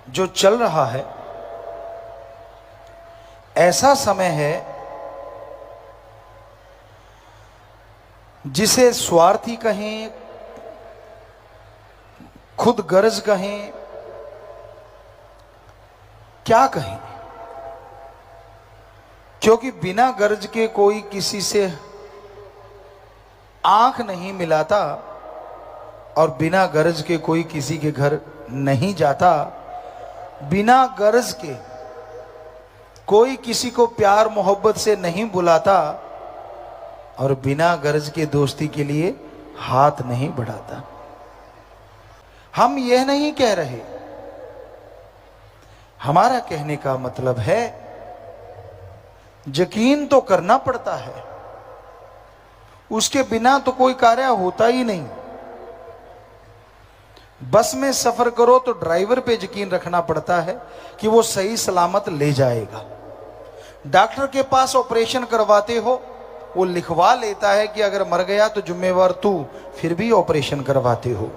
जो चल रहा है ऐसा समय है जिसे स्वार्थी कहें, खुद गर्ज कहें, क्या कहें, क्योंकि बिना गर्ज के कोई किसी से आंख नहीं मिलाता और बिना गर्ज के कोई किसी के घर नहीं जाता। बिना गर्ज के कोई किसी को प्यार मोहब्बत से नहीं बुलाता और बिना गर्ज के दोस्ती के लिए हाथ नहीं बढ़ाता। हम यह नहीं कह रहे, हमारा कहने का मतलब है यकीन तो करना पड़ता है, उसके बिना तो कोई कार्य होता ही नहीं। बस में सफर करो तो ड्राइवर पे यकीन रखना पड़ता है कि वो सही सलामत ले जाएगा। डॉक्टर के पास ऑपरेशन करवाते हो, वो लिखवा लेता है कि अगर मर गया तो जिम्मेवार तू, फिर भी ऑपरेशन करवाते हो।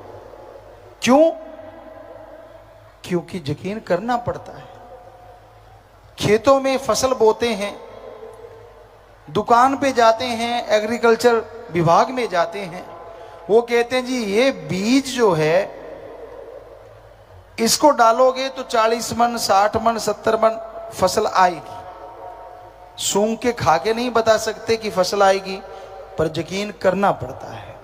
क्यों? क्योंकि यकीन करना पड़ता है। खेतों में फसल बोते हैं, दुकान पे जाते हैं, एग्रीकल्चर विभाग में जाते हैं, वो कहते हैं जी ये बीज जो है इसको डालोगे तो 40 मन, 60 मन, 70 मन फसल आएगी। सूंघ के खा के नहीं बता सकते कि फसल आएगी, पर यकीन करना पड़ता है।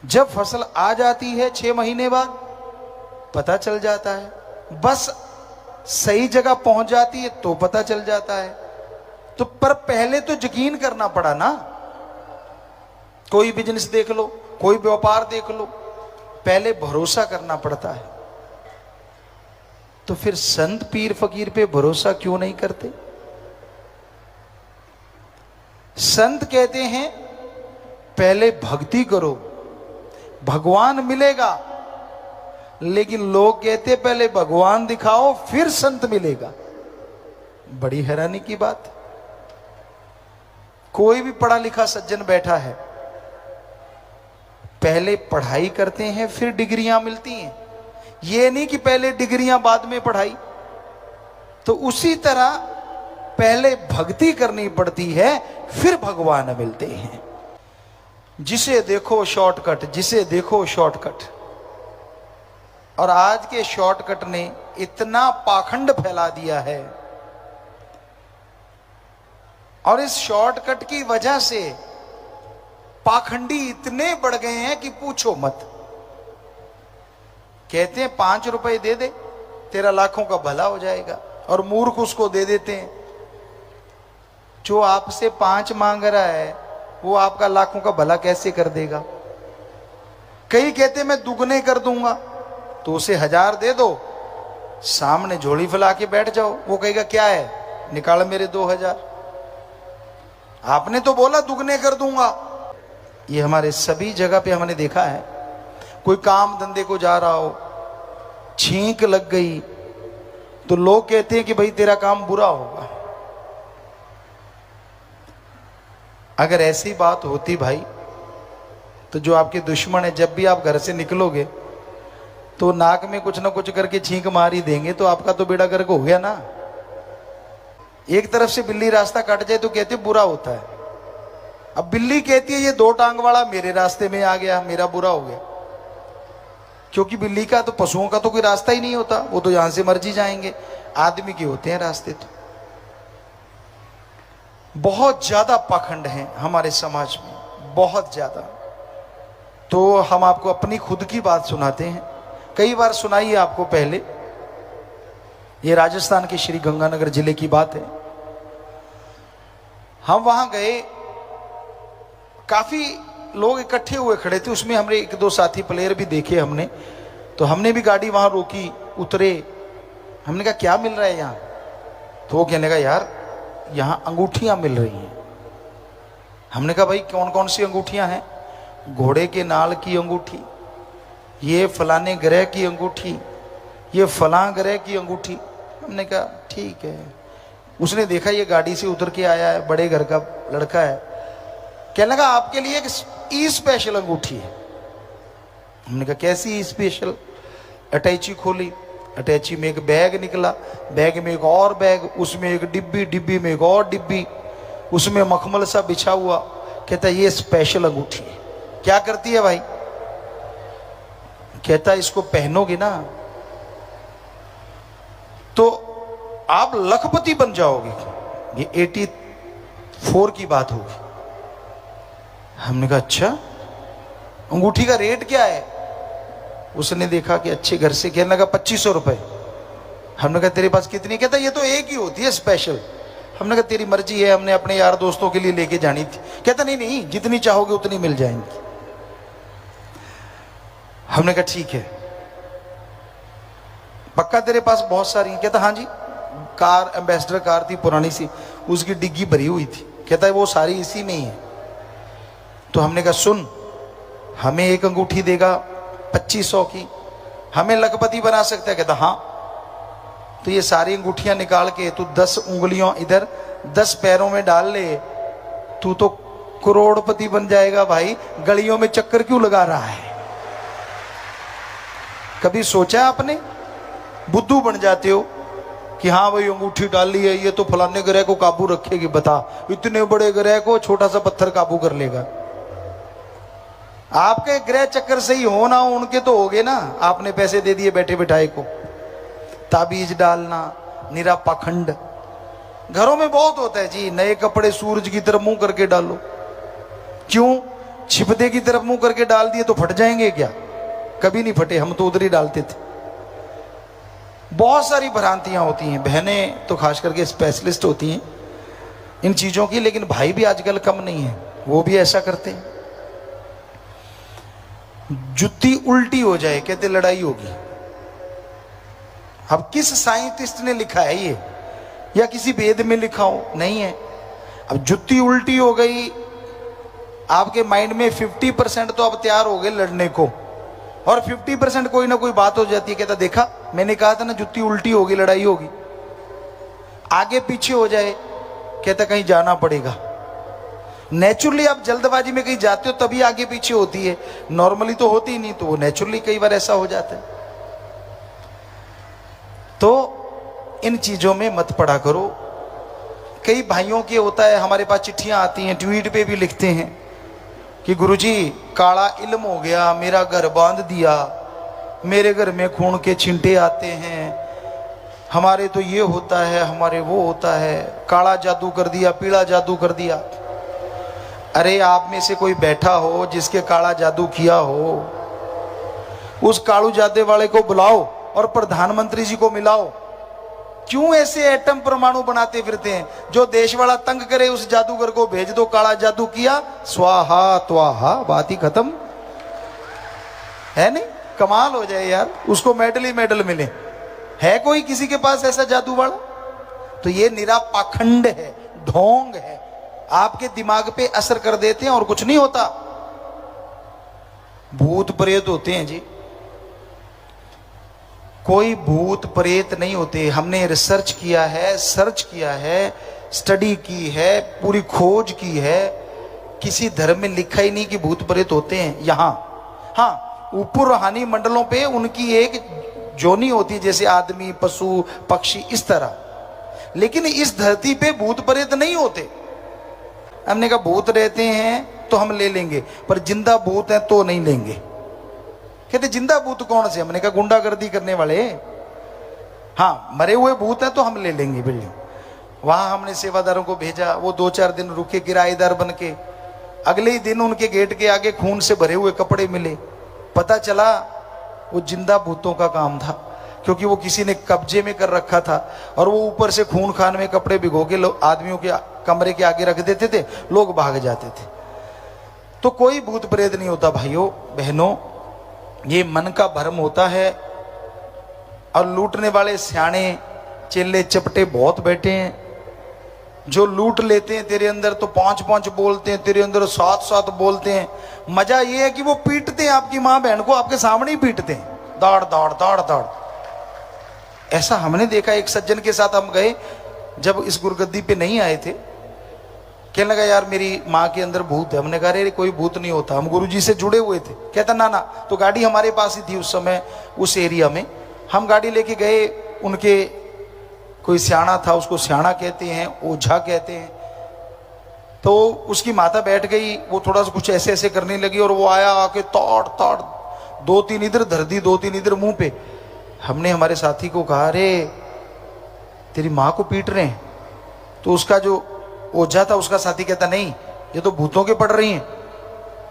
जब फसल आ जाती है 6 महीने बाद पता चल जाता है, बस सही जगह पहुंच जाती है तो पता चल जाता है। तो पर पहले तो यकीन करना पड़ा ना। कोई बिजनेस देख लो, कोई व्यापार देख लो, पहले भरोसा करना पड़ता है। तो फिर संत पीर फकीर पे भरोसा क्यों नहीं करते? संत कहते हैं पहले भक्ति करो, भगवान मिलेगा। लेकिन लोग कहते पहले भगवान दिखाओ फिर संत मिलेगा। बड़ी हैरानी की बात। कोई भी पढ़ा लिखा सज्जन बैठा है, पहले पढ़ाई करते हैं फिर डिग्रियां मिलती हैं। ये नहीं कि पहले डिग्रियां बाद में पढ़ाई। तो उसी तरह पहले भक्ति करनी पड़ती है फिर भगवान मिलते हैं। जिसे देखो शॉर्टकट, जिसे देखो शॉर्टकट। और आज के शॉर्टकट ने इतना पाखंड फैला दिया है, और इस शॉर्टकट की वजह से पाखंडी इतने बढ़ गए हैं कि पूछो मत। कहते हैं 5 रुपए दे दे तेरा लाखों का भला हो जाएगा, और मूर्ख उसको दे देते हैं। जो आपसे 5 मांग रहा है वो आपका लाखों का भला कैसे कर देगा? कई कहते मैं दुगने कर दूंगा, तो उसे 1000 दे दो, सामने झोली फैला के बैठ जाओ, वो कहेगा क्या है, निकाल मेरे 2000। आपने तो बोला दुगने कर दूंगा। ये हमारे सभी जगह पे हमने देखा है। कोई काम धंधे को जा रहा हो, छींक लग गई तो लोग कहते हैं कि भाई तेरा काम बुरा होगा। अगर ऐसी बात होती भाई, तो जो आपके दुश्मन है जब भी आप घर से निकलोगे तो नाक में कुछ ना कुछ करके छींक मार ही देंगे, तो आपका तो बेड़ा गर्क हो गया ना। एक तरफ से बिल्ली रास्ता काट जाए तो कहते बुरा होता है। अब बिल्ली कहती है ये 2 टांग वाला मेरे रास्ते में आ गया, मेरा बुरा हो गया। क्योंकि बिल्ली का तो, पशुओं का तो कोई रास्ता ही नहीं होता, वो तो यहां से मर्जी जाएंगे। आदमी के होते हैं रास्ते। तो बहुत ज्यादा पाखंड है हमारे समाज में, बहुत ज्यादा। तो हम आपको अपनी खुद की बात सुनाते हैं, कई बार सुनाई है आपको पहले। ये राजस्थान के श्री गंगानगर जिले की बात है। हम वहां गए, काफी लोग इकट्ठे हुए खड़े थे, उसमें हमने 1-2 साथी प्लेयर भी देखे हमने। तो हमने भी गाड़ी वहां रोकी, उतरे। हमने कहा क्या मिल रहा है यहाँ? तो वो कहने लगा यार यहाँ अंगूठियां मिल रही हैं। हमने कहा भाई कौन कौन सी अंगूठियां हैं? घोड़े के नाल की अंगूठी, ये फलाने ग्रह की अंगूठी, ये फलां ग्रह की अंगूठी। हमने कहा ठीक है। उसने देखा ये गाड़ी से उतर के आया है, बड़े घर का लड़का है। कहने लगा आपके लिए एक ई स्पेशल अंगूठी है। हमने कहा कैसी ई स्पेशल? अटैची खोली, अटैची में एक बैग निकला, बैग में एक और बैग, उसमें एक डिब्बी, डिब्बी में एक और डिब्बी, उसमें मखमल सा बिछा हुआ। कहता ये स्पेशल अंगूठी है। क्या करती है भाई? कहता इसको पहनोगे ना तो आप लखपति बन जाओगे। ये 84 की बात होगी। हमने कहा अच्छा, अंगूठी का रेट क्या है? उसने देखा कि अच्छे घर से, कहने लगा 2500 रुपए। हमने कहा तेरे पास कितनी? कहता ये तो एक ही होती है स्पेशल। हमने कहा तेरी मर्जी है, हमने अपने यार दोस्तों के लिए लेके जानी थी। कहता नहीं नहीं, जितनी चाहोगे उतनी मिल जाएंगी। हमने कहा ठीक है, पक्का तेरे पास बहुत सारी? कहता हाँ जी, कार एम्बेसडर कार थी पुरानी सी, उसकी डिग्गी भरी हुई थी। कहता है वो सारी इसी में ही है। तो हमने कहा सुन, हमें एक अंगूठी देगा 2500 की, हमें लखपति बना सकता है? कहता हाँ। तो ये सारी अंगूठियां निकाल के तू 10 उंगलियों इधर 10 पैरों में डाल ले, तू तो करोड़पति बन जाएगा भाई। गलियों में चक्कर क्यों लगा रहा है? कभी सोचा आपने? बुद्धू बन जाते हो कि हाँ भाई अंगूठी डाल ली है, ये तो फलाने ग्रह को काबू रखेगी। बता, इतने बड़े ग्रह को छोटा सा पत्थर काबू कर लेगा। आपके ग्रह चक्कर से ही हो ना हो, उनके तो हो गए ना। आपने पैसे दे दिए बैठे बिठाए को। ताबीज डालना निरा पाखंड। घरों में बहुत होता है जी, नए कपड़े सूरज की तरफ मुंह करके डालो। क्यों? छिपदे की तरफ मुंह करके डाल दिए तो फट जाएंगे क्या? कभी नहीं फटे, हम तो उधर ही डालते थे। बहुत सारी भ्रांतियां होती हैं। बहनें तो खास करके स्पेशलिस्ट होती हैं इन चीजों की, लेकिन भाई भी आजकल कम नहीं है, वो भी ऐसा करते हैं। जुत्ती उल्टी हो जाए कहते लड़ाई होगी। अब किस साइंटिस्ट ने लिखा है ये, या किसी वेद में लिखा हो? नहीं है। अब जुत्ती उल्टी हो गई, आपके माइंड में 50% तो अब तैयार हो गए लड़ने को, और 50% कोई ना कोई बात हो जाती है। कहता देखा, मैंने कहा था ना जुत्ती उल्टी होगी, लड़ाई होगी। आगे पीछे हो जाए कहता कहीं जाना पड़ेगा। नेचुरली आप जल्दबाजी में कहीं जाते हो तभी आगे पीछे होती है, नॉर्मली तो होती ही नहीं। तो वो नेचुरली कई बार ऐसा हो जाता है। तो इन चीजों में मत पड़ा करो। कई भाइयों के होता है, हमारे पास चिट्ठियां आती हैं, ट्वीट पे भी लिखते हैं कि गुरुजी काला इल्म हो गया, मेरा घर बांध दिया, मेरे घर में खून के छींटे आते हैं, हमारे तो ये होता है, हमारे वो होता है, काला जादू कर दिया, पीला जादू कर दिया। अरे आप में से कोई बैठा हो जिसके काला जादू किया हो, उस कालू जादे वाले को बुलाओ और प्रधानमंत्री जी को मिलाओ। क्यों ऐसे एटम परमाणु बनाते फिरते हैं? जो देश वाला तंग करे उस जादूगर को भेज दो, काला जादू किया, स्वाहा त्वाहा, बात ही खत्म। है नहीं? कमाल हो जाए यार, उसको मेडल ही मेडल मिले। है कोई किसी के पास ऐसा जादू वाला? तो ये निरा पाखंड है, ढोंग है, आपके दिमाग पे असर कर देते हैं और कुछ नहीं होता। भूत प्रेत होते हैं जी, कोई भूत प्रेत नहीं होते। हमने रिसर्च किया है, सर्च किया है, स्टडी की है, पूरी खोज की है, किसी धर्म में लिखा ही नहीं कि भूत प्रेत होते हैं। यहां हाँ, ऊपर रूहानी मंडलों पे उनकी एक जोनी होती है, जैसे आदमी, पशु, पक्षी, इस तरह। लेकिन इस धरती पे भूत प्रेत नहीं होते। हमने कहा भूत रहते हैं तो हम ले लेंगे, पर जिंदा भूत है तो नहीं लेंगे। कहते जिंदा भूत कौन से? हमने कहा गुंडागर्दी करने वाले। हाँ, मरे हुए भूत हैं तो हम ले लेंगे बिल्डिंग। वहां हमने सेवादारों को भेजा, वो 2-4 दिन रुके किराएदार बन के। अगले ही दिन उनके गेट के आगे खून से भरे हुए कपड़े मिले। पता चला वो जिंदा भूतों का काम था, क्योंकि वो किसी ने कब्जे में कर रखा था और वो ऊपर से खून खान में कपड़े भिगो के आदमियों के कमरे के आगे रख देते थे, लोग भाग जाते थे। तो कोई भूत प्रेत नहीं होता भाइयों बहनों, ये मन का भ्रम होता है। और लूटने वाले सियाने चेले चपटे बहुत बैठे हैं, जो लूट लेते हैं तेरे अंदर तो 5-5 बोलते हैं, तेरे अंदर 7-7 बोलते हैं। मजा ये है कि वो पीटते हैं आपकी मां बहन को, आपके सामने ही पीटते हैं, दाड़ दाड़ दाड़ दाड़। ऐसा हमने देखा। एक सज्जन के साथ हम गए, जब इस गुरगद्दी पे नहीं आए थे, कहने लगा यार मेरी माँ के अंदर भूत है। हमने कहा अरे कोई भूत नहीं होता, हम गुरुजी से जुड़े हुए थे। कहता ना ना। तो गाड़ी हमारे पास ही थी उस समय उस एरिया में, हम गाड़ी लेके गए, उनके कोई सियाना था, उसको सियाना कहते हैं, ओझा कहते हैं। तो उसकी माता बैठ गई, वो थोड़ा सा कुछ ऐसे ऐसे करने लगी और वो आया, आके ताड़ ताड़ 2-3 इधर धर दी, 2-3 इधर मुंह पे। हमने हमारे साथी को कहा, अरे तेरी माँ को पीट रहे हैं। तो उसका जो ओझा था, उसका साथी कहता, नहीं ये तो भूतों के पड़ रही हैं।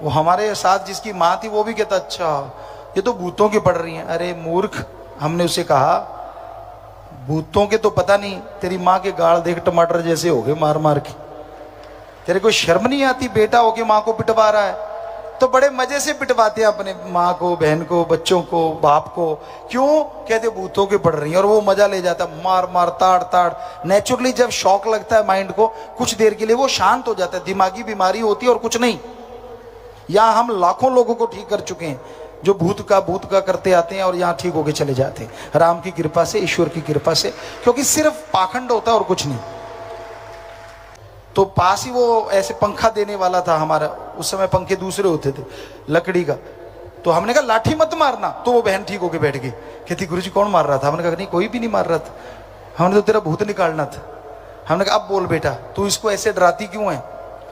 वो हमारे साथ जिसकी माँ थी वो भी कहता, अच्छा ये तो भूतों की पड़ रही हैं। अरे मूर्ख, हमने उसे कहा भूतों के तो पता नहीं, तेरी माँ के गाल देख टमाटर जैसे हो गए मार मार के। तेरे को शर्म नहीं आती, बेटा होके माँ को पिटवा रहा है। तो बड़े मजे से पिटवाते हैं अपने माँ को, बहन को, बच्चों को, बाप को। क्यों? कहते भूतों के पड़ रही है, और वो मजा ले जाता, मार मार ताड़ ताड़। नेचुरली जब शौक लगता है माइंड को, कुछ देर के लिए वो शांत हो जाता है। दिमागी बीमारी होती है और कुछ नहीं। यहाँ हम लाखों लोगों को ठीक कर चुके हैं जो भूत का करते आते हैं और यहाँ ठीक होके चले जाते हैं, राम की कृपा से, ईश्वर की कृपा से। क्योंकि सिर्फ पाखंड होता है और कुछ नहीं। तो पास ही वो ऐसे पंखा देने वाला था हमारा, उस समय पंखे दूसरे होते थे लकड़ी का। तो हमने कहा लाठी मत मारना, तो वो बहन ठीक होके बैठ गई, कहती गुरुजी कौन मार रहा था? हमने कहा नहीं कोई भी नहीं मार रहा था, हमने तो तेरा भूत निकालना था। हमने कहा अब बोल बेटा, तू इसको ऐसे डराती क्यों है?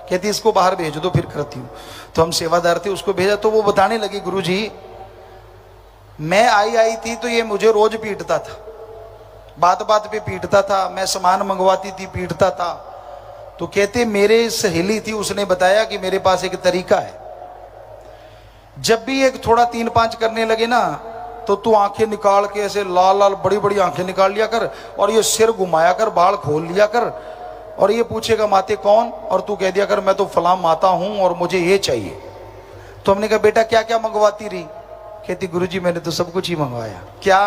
कहती इसको बाहर भेज दो, फिर करती हूँ। तो हम सेवादार थे, उसको भेजा। तो वो बताने लगी, गुरुजी मैं आई थी तो ये मुझे रोज पीटता था, बात बात पे पीटता था, मैं सामान मंगवाती थी पीटता था। तो कहते मेरे सहेली थी, उसने बताया कि मेरे पास एक तरीका है, जब भी एक थोड़ा 3-5 करने लगे ना, तो तू आंखें निकाल के ऐसे लाल लाल बड़ी बड़ी आंखें निकाल लिया कर, और ये सिर घुमाया कर, बाल खोल लिया कर, और ये पूछेगा माते कौन, और तू कह दिया कर मैं तो फलां माता हूं और मुझे ये चाहिए। तो हमने कहा बेटा क्या क्या मंगवाती रही? कहती गुरुजी मैंने तो सब कुछ ही मंगवाया। क्या?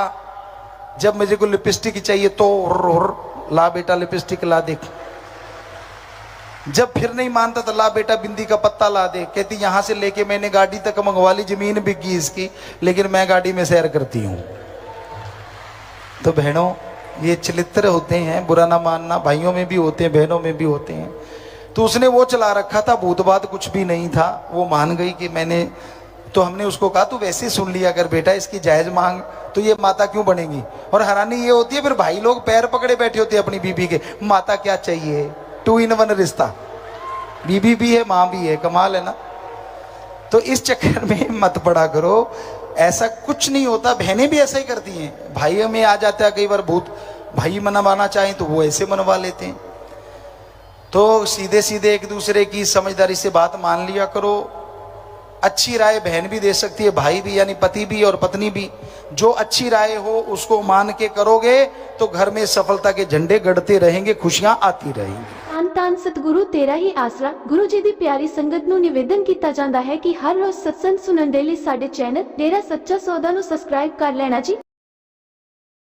जब मुझे को लिपस्टिक चाहिए तो ला बेटा लिपस्टिक ला दे। जब फिर नहीं मानता तो ला बेटा बिंदी का पत्ता ला दे। कहती यहां से लेके मैंने गाड़ी तक मंगवा ली, जमीन बिक गई इसकी, लेकिन मैं गाड़ी में सैर करती हूं। तो बहनों ये चलित्र होते हैं, बुरा ना मानना, भाइयों में भी होते हैं, बहनों में भी होते हैं। तो उसने वो चला रखा था, भूतबात कुछ भी नहीं था, वो मान गई कि मैंने। तो हमने उसको कहा तू वैसे सुन लिया कर बेटा, इसकी जायज मांग, तो ये माता क्यों बनेगी? और हैरानी ये होती है फिर भाई लोग पैर पकड़े बैठे होते हैं अपनी बीबी के, माता क्या चाहिए, 2 in 1 रिश्ता, बीबी भी है माँ भी है, कमाल है ना। तो इस चक्कर में मत पड़ा करो, ऐसा कुछ नहीं होता। बहनें भी ऐसा ही करती हैं, भाइयों में आ जाता है कई बार भूत, भाई मनवाना चाहें तो वो ऐसे मनवा लेते हैं। तो सीधे सीधे एक दूसरे की समझदारी से बात मान लिया करो। अच्छी राय बहन भी दे सकती है, भाई भी, यानी पति भी और पत्नी भी। जो अच्छी राय हो उसको मान के करोगे तो घर में सफलता के झंडे गड़ते रहेंगे, खुशियां आती रहेंगी। ਧੰਨ ਸਤਿਗੁਰੂ ਤੇਰਾ ਹੀ ਆਸਰਾ। ਗੁਰੂ ਜੀ ਦੀ ਪਿਆਰੀ ਸੰਗਤ ਨੂੰ ਨਿਵੇਦਨ ਕੀਤਾ ਜਾਂਦਾ ਹੈ ਕਿ ਹਰ ਰੋਜ਼ ਸਤਸੰਗ ਸੁਣਨ ਦੇ ਲਈ ਸਾਡੇ ਚੈਨਲ ਡੇਰਾ ਸੱਚਾ ਸੌਦਾ ਨੂੰ ਸਬਸਕ੍ਰਾਈਬ ਕਰ ਲੈਣਾ ਜੀ।